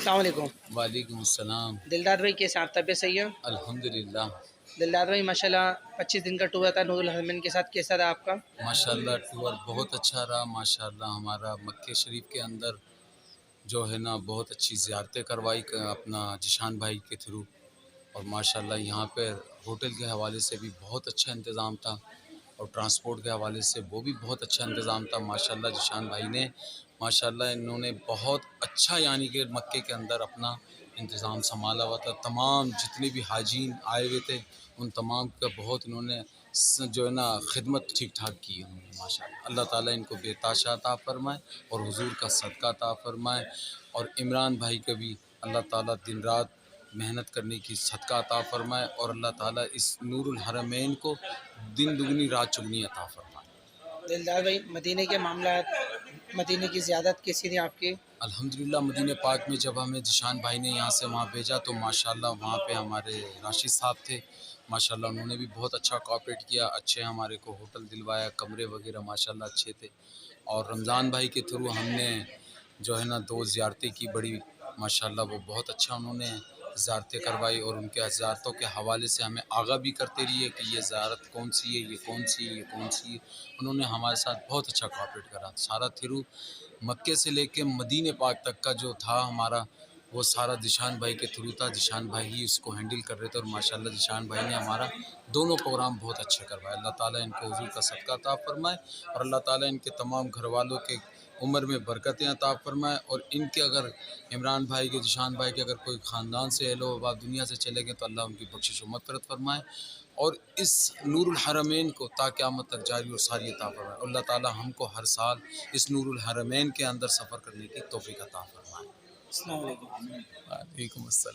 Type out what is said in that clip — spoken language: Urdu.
السلام علیکم. وعلیکم السلام. دلدار بھائی کیسے ہیں آپ؟ طبیعت صحیح ہے؟ الحمدللہ. دلدار بھائی ماشاء اللہ 25 دن کا ٹور تھا نور الحرمین کے ساتھ، کیسا رہا آپ کا؟ ماشاءاللہ ٹور بہت اچھا رہا. ماشاءاللہ ہمارا مکہ شریف کے اندر جو ہے نا بہت اچھی زیارتیں کروائی اپنا جشان بھائی کے تھرو. اور ماشاءاللہ یہاں پہ ہوٹل کے حوالے سے بھی بہت اچھا انتظام تھا، اور ٹرانسپورٹ کے حوالے سے وہ بھی بہت اچھا انتظام تھا. ماشاءاللہ جشان بھائی نے ماشاءاللہ انہوں نے بہت اچھا یعنی کہ مکے کے اندر اپنا انتظام سنبھالا ہوا تھا. تمام جتنے بھی حاجین آئے ہوئے تھے ان تمام کا بہت انہوں نے جو ہے نا خدمت ٹھیک ٹھاک کی انہوں نے. ماشاءاللہ اللہ تعالیٰ ان کو بے تاشا عطا فرمائے اور حضور کا صدقہ عطا فرمائے. اور عمران بھائی کا بھی اللہ تعالیٰ دن رات محنت کرنے کی صدقہ عطا فرمائے، اور اللہ تعالیٰ اس نور الحرمین کو دن دگنی رات چگنی عطا فرمائے. دلدار بھائی مدینہ کے معاملات، مدینہ کی زیارت کیسی تھی آپ کی؟ الحمدللہ مدینہ پاک میں جب ہمیں جشان بھائی نے یہاں سے وہاں بھیجا تو ماشاءاللہ وہاں پہ ہمارے راشد صاحب تھے. ماشاءاللہ انہوں نے بھی بہت اچھا کوآپریٹ کیا، اچھے ہمارے کو ہوٹل دلوایا، کمرے وغیرہ ماشاءاللہ اچھے تھے. اور رمضان بھائی کے تھرو ہم نے جو ہے نا 2 زیارتیں کی بڑی. ماشاءاللہ وہ بہت اچھا انہوں نے زیارتیں کروائی، اور ان کے زیارتوں کے حوالے سے ہمیں آگاہ بھی کرتے رہیے کہ یہ زیارت کون سی ہے، یہ کون سی ہے، یہ کون سی ہے. انہوں نے ہمارے ساتھ بہت اچھا کوآپریٹ کرا. سارا تھرو مکے سے لے کے مدینہ پاک تک کا جو تھا ہمارا وہ سارا جشان بھائی کے تھرو تھا. جشان بھائی ہی اس کو ہینڈل کر رہے تھے، اور ماشاءاللہ جشان بھائی نے ہمارا دونوں پروگرام بہت اچھے کروائے. اللہ تعالیٰ ان کو حضور کا صدقہ عطا فرمائے، اور اللہ تعالیٰ ان کے تمام گھر والوں کے عمر میں برکتیں عطا فرمائے. اور ان کے اگر عمران بھائی کے جشان بھائی کے اگر کوئی خاندان سے اہل و عباد دنیا سے چلے گئے تو اللہ ان کی بخشش و مغفرت فرمائے، اور اس نور الحرمین کو تا قیامت تک جاری اور ساری عطا فرمائے. اللہ تعالیٰ ہم کو ہر سال اس نور الحرمین کے اندر سفر کرنے کی توفیق عطا فرمائے. السلام علیکم. وعلیکم السلام.